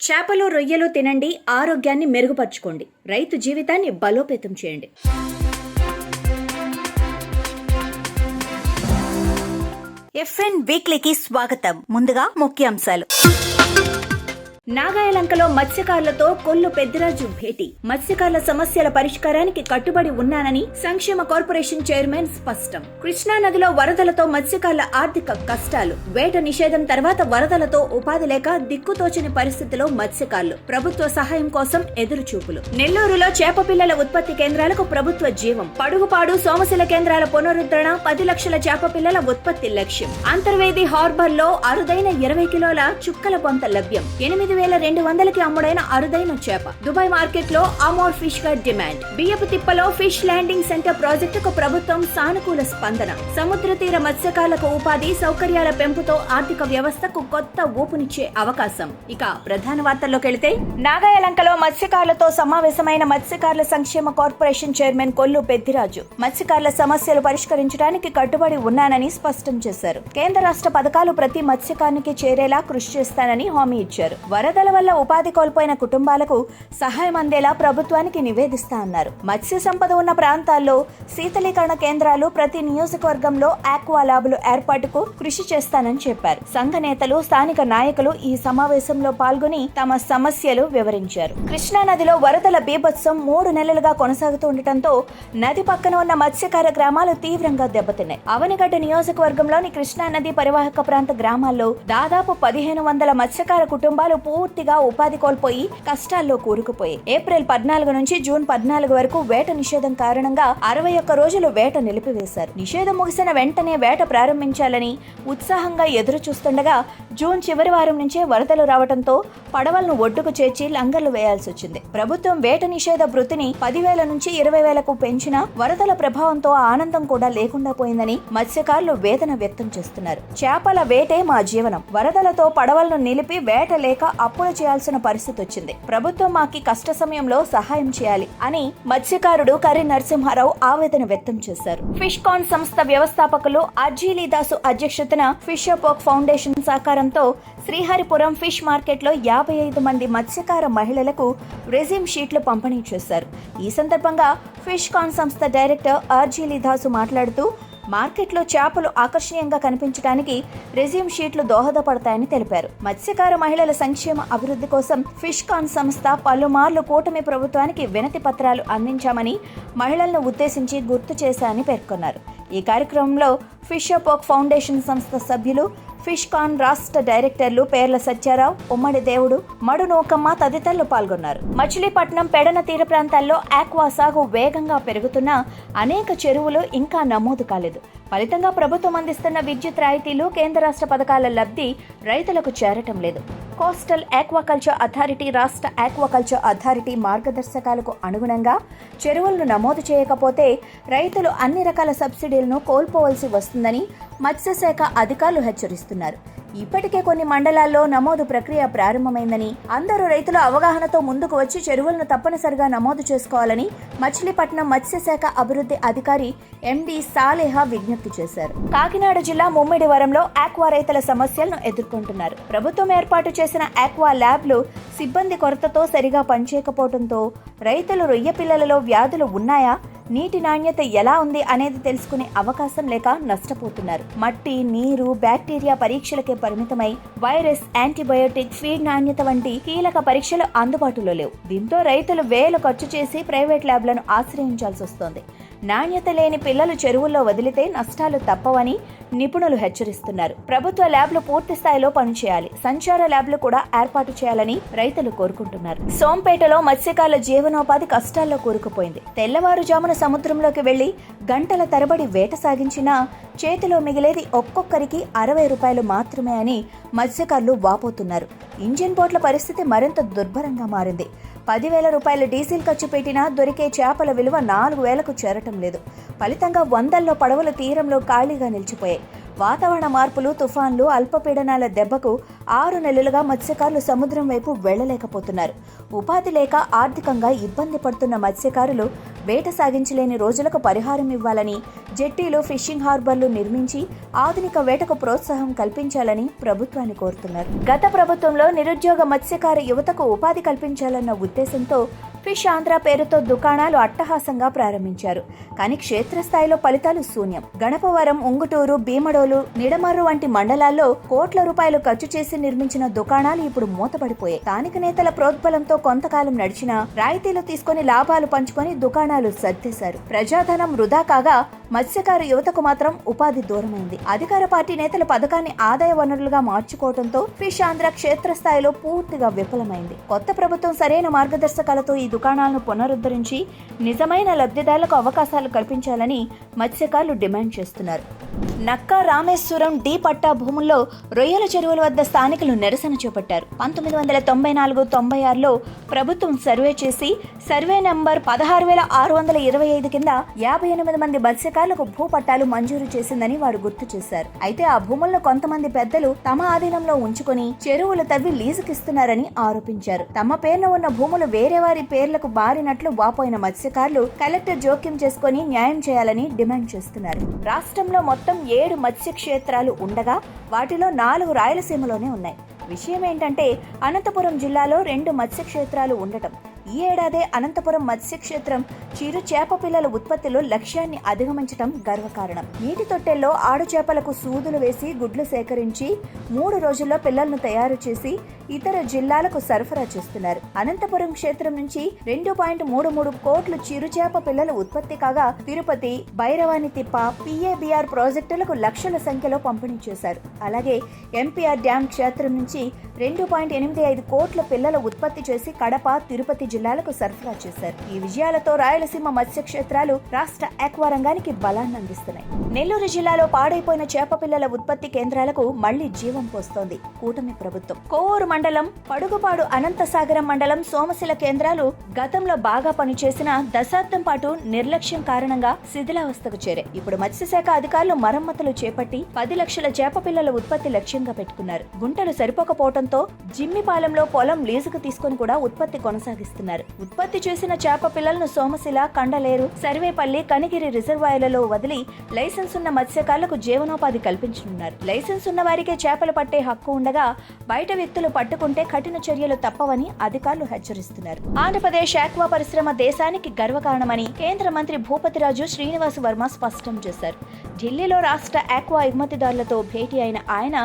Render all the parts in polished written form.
చేపలు, రొయ్యలు తినండి, ఆరోగ్యాన్ని మెరుగుపరచుకోండి, రైతు జీవితాన్ని బలోపేతం చేయండి. FN వీక్లీకి స్వాగతం. ముందుగా ముఖ్యాంశాలు. నాగాయలంకలో మత్స్యకారులతో కొల్లు పెద్దిరాజు భేటీ. మత్స్యకారుల సమస్యల పరిష్కారానికి కట్టుబడి ఉన్నానని సంక్షేమ కార్పొరేషన్ చైర్మన్ స్పష్టం. కృష్ణా నదిలో వరదలతో మత్స్యకారుల ఆర్థిక కష్టాలు. వేట నిషేధం తర్వాత వరదలతో ఉపాధి లేక దిక్కుతోచని పరిస్థితిలో మత్స్యకారులు. ప్రభుత్వ సహాయం కోసం ఎదురుచూపులు. నెల్లూరులో చేప పిల్లల ఉత్పత్తి కేంద్రాలకు ప్రభుత్వ జీవం. పడుగుపాడు సోమశిల కేంద్రాల పునరుద్ధరణ, 10 లక్షల చేప పిల్లల ఉత్పత్తి లక్ష్యం. అంతర్వేది హార్బర్ లో అరుదైన 20 కిలోల చుక్కల బొంత లభ్యం. 8,200కి అమ్ముడైన అరుదైన చేప. దుబాయ్ మార్కెట్ లో అమోర్ ఫిష్ గా డిమాండ్. బియ్యపు తిప్పలో ఫిష్ ల్యాండింగ్ సెంటర్ ప్రాజెక్టుకు ప్రభుత్వం సానుకూల స్పందన. సముద్ర తీర మత్స్యకారులకు ఉపాధి సౌకర్యాల పెంపుతో ఆర్థిక వ్యవస్థకు కొత్త ఊపునిచ్చే అవకాశం. ఇక ప్రధాన వార్తల్లోకి వెళితే, నాగాయలంకలో మత్స్యకారులతో సమావేశమైన మత్స్యకారుల సంక్షేమ కార్పొరేషన్ చైర్మన్ కొల్లు పెద్దిరాజు మత్స్యకారుల సమస్యలు పరిష్కరించడానికి కట్టుబడి ఉన్నానని స్పష్టం చేశారు. కేంద్ర రాష్ట్ర పథకాలు ప్రతి మత్స్యకారునికి చేరేలా కృషి చేస్తానని హామీ ఇచ్చారు. వరదల వల్ల ఉపాధి కోల్పోయిన కుటుంబాలకు సహాయం అందేలా ప్రభుత్వానికి నివేదిస్తా అన్నారు. మత్స్య సంపద ఉన్న ప్రాంతాల్లో శీతలీకరణ కేంద్రాలు, ప్రతి నియోజకవర్గంలో ఆక్వా ల్యాబులు ఏర్పాటుకు కృషి చేస్తానని చెప్పారు. సంఘ నేతలు, స్థానిక నాయకులు ఈ సమావేశంలో పాల్గొని తమ సమస్యలు వివరించారు. కృష్ణా నదిలో వరదల బీభత్సం 3 నెలలుగా కొనసాగుతుండటంతో నది పక్కన ఉన్న మత్స్యకార గ్రామాలు తీవ్రంగా దెబ్బతిన్నాయి. అవనిగడ్డ నియోజకవర్గంలోని కృష్ణా నది పరివాహక ప్రాంత గ్రామాల్లో దాదాపు 1,500 మత్స్యకార కుటుంబాలు పూర్తిగా ఉపాధి కోల్పోయి కష్టాల్లో కూరుకుపోయి. ఏప్రిల్ 14 నుంచి జూన్ 14 వరకు వేట నిషేధం కారణంగా 61 రోజులు వేట నిలిపివేశారు. నిషేధం ముగిసిన వెంటనే వేట ప్రారంభించాలని ఉత్సాహంగా ఎదురు చూస్తుండగా జూన్ చివరి వారం నుంచే వరదలు రావడంతో పడవలను ఒడ్డుకు చేర్చి లంగర్లు వేయాల్సి వచ్చింది. ప్రభుత్వం వేట నిషేధ భృతిని 10,000 నుంచి 20,000కు పెంచినా వరదల ప్రభావంతో ఆనందం కూడా లేకుండా పోయిందని మత్స్యకారులు వేదన వ్యక్తం చేస్తున్నారు. చేపల వేటే మా జీవనం. వరదలతో పడవలను నిలిపి వేట లేక అప్పులు చేయాల్సిన పరిస్థితి వచ్చింది. ప్రభుత్వం మాకి కష్ట సమయంలో సహాయం చేయాలి అని మత్స్యకారుడు కర్రి నరసింహారావు ఆవేదన వ్యక్తం చేశారు. ఫిష్ కాన్ సంస్థ వ్యవస్థాపకులు అర్జీలీదాసు అధ్యక్షతన ఫిషర్ పోక్ ఫౌండేషన్ సహకారంతో శ్రీహరిపురం ఫిష్ మార్కెట్ లో 55 మంది మత్స్యకార మహిళలకు రెజ్యూమ్ షీట్లు పంపిణీ చేశారు. ఈ సందర్భంగా ఫిష్ కాన్ సంస్థ డైరెక్టర్ అర్జీలీదాసు మాట్లాడుతూ, మార్కెట్లో చేపలు ఆకర్షణీయంగా కనిపించడానికి రెజ్యూమ్ షీట్లు దోహదపడతాయని తెలిపారు. మత్స్యకార మహిళల సంక్షేమ అభివృద్ధి కోసం ఫిష్ కాన్ సంస్థ పలుమార్లు కూటమి ప్రభుత్వానికి వినతి పత్రాలు అందించామని మహిళలను ఉద్దేశించి గుర్తు చేశారని పేర్కొన్నారు. ఈ కార్యక్రమంలో ఫిషర్ పోక్ ఫౌండేషన్ సంస్థ సభ్యులు, ఫిష్ కాన్ రాష్ట్ర డైరెక్టర్లు పేర్ల సత్యారావు, ఉమ్మడి దేవుడు, మడు నూకమ్మ తదితరులు పాల్గొన్నారు. మచిలీపట్నం పెడన తీర ప్రాంతాల్లో ఆక్వా సాగు వేగంగా పెరుగుతున్నా అనేక చెరువులు ఇంకా నమోదు కాలేదు. ఫలితంగా ప్రభుత్వం అందిస్తున్న విద్యుత్ రాయితీలు, కేంద్ర రాష్ట్ర పథకాల లబ్ధి రైతులకు చేరటం లేదు. కోస్టల్ ఆక్వాకల్చర్ అథారిటీ, రాష్ట్ర ఆక్వాకల్చర్ అథారిటీ మార్గదర్శకాలకు అనుగుణంగా చెరువులను నమోదు చేయకపోతే రైతులు అన్ని రకాల సబ్సిడీలను కోల్పోవలసి వస్తుందని మత్స్యశాఖ అధికారులు హెచ్చరిస్తున్నారు. ఇప్పటికే కొన్ని మండలాల్లో నమోదు ప్రక్రియ ప్రారంభమైందని, అందరూ రైతుల అవగాహనతో ముందుకు వచ్చి చెరువులను తప్పనిసరిగా నమోదు చేసుకోవాలని మచిలీపట్నం మత్స్యశాఖ అభివృద్ధి అధికారి ఎండి సాలేహా విజ్ఞప్తి చేశారు. కాకినాడ జిల్లా ముమ్మిడివరంలో ఆక్వా రైతుల సమస్యలను ఎదుర్కొంటున్నారు. ప్రభుత్వం ఏర్పాటు చేసిన ఆక్వా ల్యాబ్లు సిబ్బంది కొరతతో సరిగా పనిచేయకపోవడంతో రైతులు రొయ్య పిల్లలలో వ్యాధులు ఉన్నాయా, నీటి నాణ్యత ఎలా ఉంది అనేది తెలుసుకునే అవకాశం లేక నష్టపోతున్నారు. మట్టి, నీరు, బ్యాక్టీరియా పరీక్షలకే పరిమితమై వైరస్, యాంటీబయోటిక్, ఫీడ్ నాణ్యత వంటి కీలక పరీక్షలు అందుబాటులో లేవు. దీంతో రైతులు వేలు ఖర్చు చేసి ప్రైవేట్ ల్యాబ్లను ఆశ్రయించాల్సి వస్తోంది. నాణ్యత లేని పిల్లలు చెరువుల్లో వదిలితే నష్టాలు తప్పవని నిపుణులు హెచ్చరిస్తున్నారు. ప్రభుత్వ ల్యాబ్లు పూర్తి స్థాయిలో పనిచేయాలి. సంచార ల్యాబ్లు కూడా ఏర్పాటు చేయాలని రైతులు కోరుకుంటున్నారు. సోంపేటలో మత్స్యకారుల జీవనోపాధి కష్టాల్లో కూరుకుపోయింది. తెల్లవారుజామున సముద్రంలోకి వెళ్లి గంటల తరబడి వేట సాగించినా చేతిలో మిగిలేది ఒక్కొక్కరికి 60 రూపాయలు మాత్రమే అని మత్స్యకారులు వాపోతున్నారు. ఇంజిన్ బోట్ల పరిస్థితి మరింత దుర్భరంగా మారింది. 10,000 రూపాయల డీజిల్ ఖర్చు పెట్టినా దొరికే చేపల విలువ 4,000కు చేరటం లేదు. ఫలితంగా వందల్లో పడవలు తీరంలో ఖాళీగా నిలిచిపోయాయి. వాతావరణ మార్పులు, తుఫాన్లు, అల్పపీడనాల దెబ్బకు 6 నెలలుగా మత్స్యకారులు సముద్రం వైపు వెళ్లలేకపోతున్నారు. ఉపాధి లేక ఆర్థికంగా ఇబ్బంది పడుతున్న మత్స్యకారులు వేట సాగించలేని రోజులకు పరిహారం ఇవ్వాలని, జెట్టీలు, ఫిషింగ్ హార్బర్లు నిర్మించి ఆధునిక వేటకు ప్రోత్సాహం కల్పించాలని ప్రభుత్వాన్ని కోరుతున్నారు. గత ప్రభుత్వంలో నిరుద్యోగ మత్స్యకార యువతకు ఉపాధి కల్పించాలన్న ఉద్దేశంతో ఫిష్ ఆంధ్ర పేరుతో దుకాణాలు అట్టహాసంగా ప్రారంభించారు. కానీ క్షేత్రస్థాయిలో ఫలితాలు శూన్యం. గణపవరం, ఉంగుటూరు, భీమడోలు, నిడమర్రు వంటి మండలాల్లో కోట్ల రూపాయలు ఖర్చు చేసి నిర్మించిన దుకాణాలు ఇప్పుడు మూతపడిపోయాయి. స్థానిక నేతల ప్రోద్బలంతో కొంతకాలం నడిచినా రాయితీలు తీసుకుని లాభాలు పంచుకొని దుకాణాలు సర్దేశారు. ప్రజాధనం వృధా కాగా మత్స్యకార యువతకు మాత్రం ఉపాధి దూరమైంది. అధికార పార్టీ నేతల పథకాన్ని ఆదాయ వనరులుగా మార్చుకోవడంతో ఫిష్ ఆంధ్ర క్షేత్రస్థాయిలో పూర్తిగా విఫలమైంది. కొత్త ప్రభుత్వం సరైన మార్గదర్శకాలతో ఈ దుకాణాలను పునరుద్ధరించి నిజమైన లబ్ధిదారులకు అవకాశాలు కల్పించాలని మత్స్యకారులు డిమాండ్ చేస్తున్నారు. నక్కా రామేశ్వరం డి పట్టా భూముల్లో రొయ్యల చెరువుల వద్ద స్థానికులు నిరసన చేపట్టారు. 1994-96లో ప్రభుత్వం సర్వే చేసి సర్వే నంబర్ 16,625 కింద 58 మంది మత్స్యకారులకు భూ పట్టాలు మంజూరు చేసిందని వారు గుర్తు చేశారు. అయితే ఆ భూములను కొంతమంది పెద్దలు తమ ఆధీనంలో ఉంచుకొని చెరువులు తవ్వి లీజుకిస్తున్నారని ఆరోపించారు. తమ పేరున ఉన్న భూములు వేరే వారి పేర్లకు మారినట్లు వాపోయిన మత్స్యకారులు కలెక్టర్ జోక్యం చేసుకుని న్యాయం చేయాలని డిమాండ్ చేస్తున్నారు. రాష్ట్రంలో మొత్తం 7 మత్స్య క్షేత్రాలు ఉండగా వాటిలో 4 రాయలసీమలోనే ఉన్నాయి. విషయం ఏంటంటే అనంతపురం జిల్లాలో 2 మత్స్య క్షేత్రాలు ఉండటం. ఈ ఏడాదే అనంతపురం మత్స్యక్షేత్రం చిరు చేప పిల్లల ఉత్పత్తిలో లక్ష్యాన్ని అధిగమించడం గర్వకారణం. నీటి తొట్టెల్లో ఆడు చేపలకు సూదులు వేసి గుడ్లు సేకరించి 3 రోజుల్లో పిల్లలను తయారు చేసి ఇతర జిల్లాలకు సరఫరా చేస్తున్నారు. అనంతపురం క్షేత్రం నుంచి 2.33 కోట్లు చిరుచేప పిల్లల ఉత్పత్తి కాగా తిరుపతి, భైరవాని తిప్ప, PABR ప్రాజెక్టులకు లక్షల సంఖ్యలో పంపిణీ చేశారు. అలాగే ఎంపీఆర్ డ్యాం క్షేత్రం నుంచి 2.85 కోట్ల పిల్లల ఉత్పత్తి చేసి కడప, తిరుపతి జిల్లాలకు సరఫరా చేశారు. ఈ విజయాలతో రాయలసీమ మత్స్య క్షేత్రాలు రాష్ట్ర ఆక్వా రంగానికి బలాన్ని అందిస్తున్నాయి. నెల్లూరు జిల్లాలో పాడైపోయిన చేప పిల్లల ఉత్పత్తి కేంద్రాలకు మళ్లీ జీవం పోస్తోంది కూటమి ప్రభుత్వం. కోవూరు మండలం, పడుగుపాడు అనంతసాగరం మండలం సోమశిల కేంద్రాలు గతంలో బాగా పనిచేసిన దశాబ్దం పాటు నిర్లక్ష్యం కారణంగా శిథిలావస్థకు చేరాయి. ఇప్పుడు మత్స్యశాఖ అధికారులు మరమ్మతులు చేపట్టి 10 లక్షల చేప పిల్లల ఉత్పత్తి లక్ష్యంగా పెట్టుకున్నారు. గుంటలు సరిపోకపోవడంతో జిమ్మిపాలెంలో పొలం లీజుకు తీసుకుని కూడా ఉత్పత్తి కొనసాగిస్తున్నారు. ఉత్పత్తి చేసిన చేప పిల్లలను సోమశిల, కండలేరు, సర్వేపల్లి, కనిగిరి రిజర్వాయర్లలో వదిలి లైసెన్స్ ఉన్న మత్స్యకారులకు జీవనోపాధి కల్పించనున్నారు. లైసెన్స్ ఉన్న వారికే చేపలు పట్టే హక్కు ఉండగా బయట వ్యక్తులు పట్టుకుంటే కఠిన చర్యలు తప్పవని అధికారులు హెచ్చరిస్తున్నారు. ఆంధ్రప్రదేశ్ ఆక్వా పరిశ్రమ దేశానికి గర్వకారణమని కేంద్ర మంత్రి భూపతిరాజు శ్రీనివాస్ వర్మ స్పష్టం చేశారు. ఢిల్లీలో రాష్ట్ర ఆక్వా ఎగుమతిదారులతో భేటీ అయిన ఆయన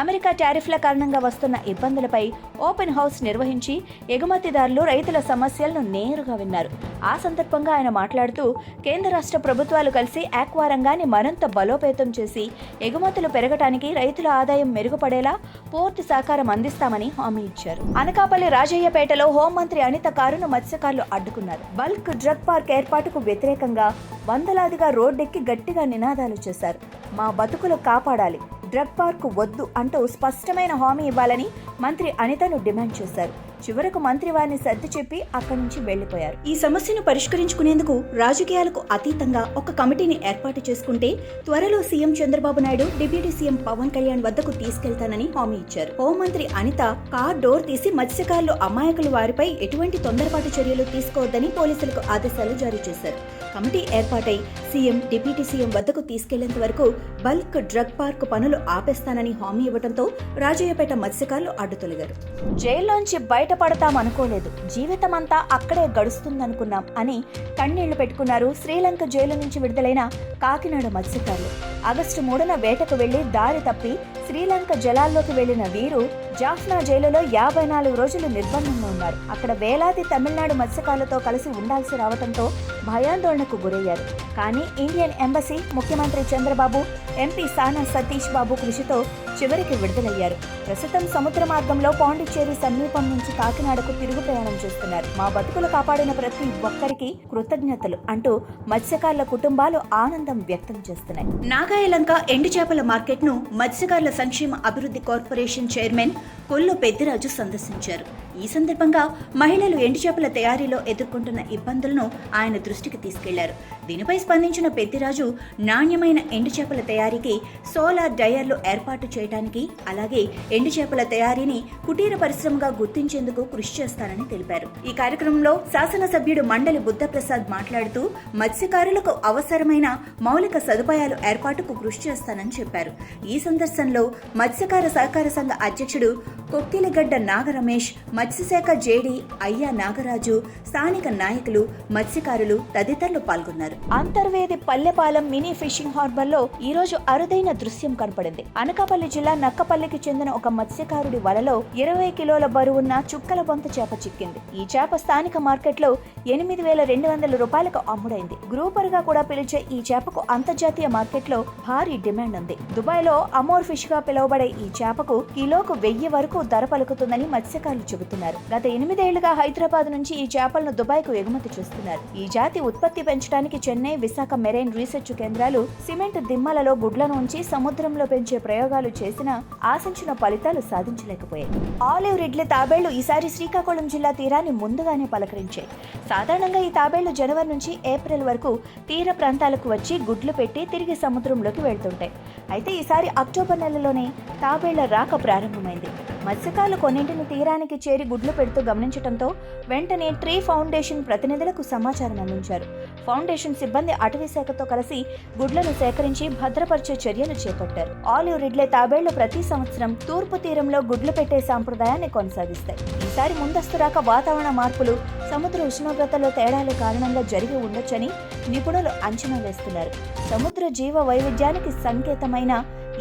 అమెరికా టారిఫ్ల కారణంగా వస్తున్న ఇబ్బందులపై ఓపెన్ హౌస్ నిర్వహించి ఎగుమతిదారులు, రైతుల సమస్యలను నేరుగా విన్నారు. ఆ సందర్భంగా ఆయన మాట్లాడుతూ కేంద్ర రాష్ట్ర ప్రభుత్వాలు కలిసి ఆక్వా రంగాన్ని మరింత బలోపేతం చేసి ఎగుమతులు పెరగటానికి, రైతుల ఆదాయం మెరుగుపడేలా పూర్తి సహకారం అందిస్తామని హామీ ఇచ్చారు. అనకాపల్లి రాజయ్యపేటలో హోంమంత్రి అనిత కారును మత్స్యకారులు అడ్డుకున్నారు. బల్క్ డ్రగ్ పార్క్ ఏర్పాటుకు వ్యతిరేకంగా వందలాదిగా రోడ్డెక్కి గట్టిగా నినాదాలు చేశారు. మా బతుకులు కాపాడాలి, డ్రగ్ పార్క్ వద్దు అంటూ స్పష్టమైన హామీ ఇవ్వాలని మంత్రి అనితను డిమాండ్ చేశారు. చివరకు మంత్రి వారిని సర్ది చెప్పి అక్కడి నుంచి వెళ్లిపోయారు. ఈ సమస్యను పరిష్కరించుకునేందుకు రాజకీయాలకు అతీతంగా ఒక కమిటీని ఏర్పాటు చేసుకుంటే త్వరలో CM Chandrababu Naidu, deputy CM Pawan Kalyan వద్దకు తీసుకెళ్తానని హామీ ఇచ్చారు. హోంమంత్రి అనిత కార్ డోర్ తీసి మత్స్యకారులు, అమాయకులు వారిపై ఎటువంటి తొందరపాటు చర్యలు తీసుకోవద్దని పోలీసులకు ఆదేశాలు జారీ చేశారు. కమిటీ ఏర్పాటై సీఎం, డిప్యూటీ సీఎం వద్దకు తీసుకెళ్లేంత వరకు బల్క్ డ్రగ్ పార్క్ పనులు ఆపేస్తానని హామీ ఇవ్వడంతో రాజయ్యపేట మత్స్యకారులు అడ్డుతొలిగారు. జైల్లోంచి బయటపడతామనుకోలేదు, జీవితమంతా అక్కడే గడుస్తుందనుకున్నాం అని కన్నీళ్లు పెట్టుకున్నారు శ్రీలంక జైలు నుంచి విడుదలైన కాకినాడ మత్స్యకారులు. ఆగస్టు 3న వేటకు వెళ్లి దారి తప్పి శ్రీలంక జలాల్లోకి వెళ్లిన వీరు జాఫ్నా జైలులో 54 రోజులు నిర్బంధంలో ఉన్నారు. అక్కడ వేలాది తమిళనాడు మత్స్యకారులతో కలిసి ఉండాల్సి రావడంతో భయాందోళనకు గురయ్యారు. కానీ ఇండియన్ ఎంబసీ, ముఖ్యమంత్రి చంద్రబాబు, ఎంపీ సానా సతీష్ బాబు కృషితో చివరికి విడుదలయ్యారు. ప్రస్తుతం సముద్ర మార్గంలో పాండిచ్చేరి సమీపం నుంచి కాకినాడకు తిరుగు ప్రయాణం చేస్తున్నారు. మా బతుకులు కాపాడిన ప్రతి ఒక్కరికి కృతజ్ఞతలు అంటూ మత్స్యకారుల కుటుంబాలు ఆనందం వ్యక్తం చేస్తున్నాయి. నాగాయలంక ఎండు చేపల మార్కెట్ ను మత్స్యకారుల సంక్షేమ అభివృద్ధి కార్పొరేషన్ చైర్మన్ కొల్లు పెద్దిరాజు సందర్శించారు. ఈ సందర్భంగా మహిళలు ఎండు చేపల తయారీలో ఎదుర్కొంటున్న ఇబ్బందులను ఆయన దృష్టికి తీసుకెళ్లారు. దీనిపై స్పందించిన పెద్దిరాజు నాణ్యమైన ఎండు చేపల తయారీకి సోలార్ డ్రైయర్లు ఏర్పాటు చేయడానికి, అలాగే ఎండు చేపల తయారీని కుటీర పరిశ్రమగా గుర్తించేందుకు కృషి చేస్తానని తెలిపారు. ఈ కార్యక్రమంలో శాసనసభ్యుడు మండలి బుద్ధప్రసాద్ మాట్లాడుతూ మత్స్యకారులకు అవసరమైన మౌలిక సదుపాయాలు ఏర్పాటుకు కృషి చేస్తానని చెప్పారు. ఈ సందర్శనలో మత్స్యకార సహకార సంఘ అధ్యక్షుడు కొక్కిలిగడ్డ నాగరమేష్, మత్స్యశాఖ జేడీ అయ్యా నాగరాజు, స్థానిక నాయకులు, మత్స్యకారులు తదితరులు పాల్గొన్నారు. Antarvedi Pallepalem mini fishing harbour లో ఈ రోజు అరుదైన దృశ్యం కనపడింది. అనకాపల్లి జిల్లా నక్కపల్లికి చెందిన ఒక మత్స్యకారుడి వలలో 20 కిలోల బరువున్న చుక్కల బొంత చేప చిక్కింది. ఈ చేప స్థానిక మార్కెట్లో 8,200 రూపాయలకు అమ్ముడైంది. గ్రూపర్ గా కూడా పిలిచే ఈ చేపకు అంతర్జాతీయ మార్కెట్లో భారీ డిమాండ్ ఉంది. దుబాయ్ లో అమోర్ ఫిష్ గా పిలువబడే ఈ చేపకు కిలోకు 1000 వరకు ధర పలుకుతుందని మత్స్యకారులు చెబుతున్నారు. గత 8 ఏళ్లుగా హైదరాబాద్ నుంచి ఈ చేపలను దుబాయ్ కు ఎగుమతి చేస్తున్నారు. ఈ జాతి ఉత్పత్తి పెంచడానికి చెన్నై, విశాఖ మెరైన్ రీసెర్చ్ కేంద్రాలు సిమెంట్ దిమ్మలలో గుడ్లను ఉంచి సముద్రంలో పెంచే ప్రయోగాలు చేసినా ఆశించిన ఫలితాలు సాధించలేకపోయాయి. ఆలివ్ రిడ్లీ తాబేళ్లు ఈసారి శ్రీకాకుళం జిల్లా తీరాన్ని ముందుగానే పలకరించాయి. సాధారణంగా ఈ తాబేళ్లు జనవరి నుంచి ఏప్రిల్ వరకు తీర ప్రాంతాలకు వచ్చి గుడ్లు పెట్టి తిరిగి సముద్రంలోకి వెళ్తుంటాయి. అయితే ఈసారి అక్టోబర్ నెలలోనే తాబేళ్ల రాక ప్రారంభమైంది. మత్స్యకారులు కొన్నింటిని తీరానికి చేరి గుడ్లు పెడుతూ గమనించడంతో వెంటనే ట్రీ ఫౌండేషన్ ప్రతినిధులకు సమాచారం అందించారు. ఫౌండేషన్ సిబ్బంది అటవీ శాఖతో కలిసి గుడ్లను సేకరించి భద్రపరిచే చర్యలు చేపట్టారు. ఆలివ్ రిడ్లీ తాబేళ్లు ప్రతి సంవత్సరం తూర్పు తీరంలో గుడ్లు పెట్టే సాంప్రదాయాన్ని కొనసాగిస్తాయి. ఈసారి ముందస్తు రాక వాతావరణ మార్పులు, సముద్ర ఉష్ణోగ్రతలో తేడాల కారణంగా జరిగి ఉండొచ్చని నిపుణులు అంచనా వేస్తున్నారు. సముద్ర జీవ వైవిధ్యానికి సంకేతమైన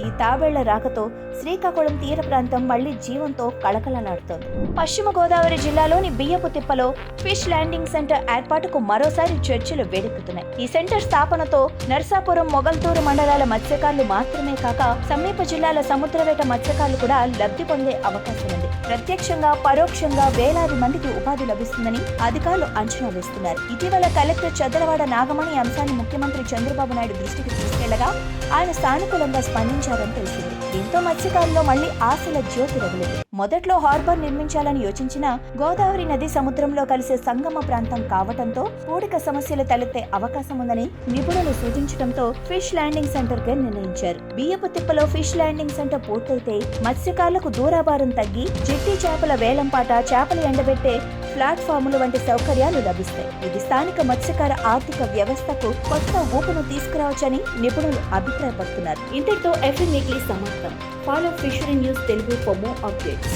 ఈ తాబేళ్ల రాకతో శ్రీకాకుళం తీర ప్రాంతం మళ్లీ జీవంతో కళకళలాడుతోంది. పశ్చిమ గోదావరి జిల్లాలోని బియ్యపు తిప్పలో ఫిష్ ల్యాండింగ్ సెంటర్ ఏర్పాటుకు మరోసారి చర్చలు వేడెక్కుతున్నాయి. ఈ సెంటర్ స్థాపనతో నర్సాపురం, మొగల్తూరు మండలాల మత్స్యకారులు మాత్రమే కాక సమీప జిల్లాల సముద్రవేట మత్స్యకారులు కూడా లబ్ధి పొందే అవకాశం ఉంది. ప్రత్యక్షంగా, పరోక్షంగా వేలాది మందికి ఉపాధి లభిస్తుందని అధికారులు అంచనా వేస్తున్నారు. ఇటీవల కలెక్టర్ చదలవాడ నాగమణి అంశాన్ని ముఖ్యమంత్రి చంద్రబాబు నాయుడు దృష్టికి తీసుకెళ్లగా ఆయన సానుకూలంగా స్పందించారని తెలిసింది. దీంతో మత్స్యకారుల్లో మళ్లీ ఆశల జ్యోతి రగులింది. మొదట్లో హార్బర్ నిర్మించాలని యోచించిన గోదావరి నది సముద్రంలో కలిసే సంగమ ప్రాంతం కావటంతో పూడిక సమస్యలు తలెత్తే అవకాశం ఉందని నిపుణులు సూచించడంతో ఫిష్ ల్యాండింగ్ సెంటర్ గా నిర్ణయించారు. బియ్యపు తిప్పలో ఫిష్ ల్యాండింగ్ సెంటర్ పూర్తయితే మత్స్యకారులకు దూరాభారం తగ్గి జెట్టి చేపల వేలంపాట, చేపలు ఎండబెట్టే ప్లాట్ఫాములు వంటి సౌకర్యాలు లభిస్తాయి. ఇది స్థానిక మత్స్యకార ఆర్థిక వ్యవస్థకు కొత్త ఊపును తీసుకురావచ్చని నిపుణులు అభిప్రాయపడుతున్నారు. ఇంతటితో ఎఫ్ఎన్ వీక్లీ సమాప్తం. Follow fishery news Telugu for more updates.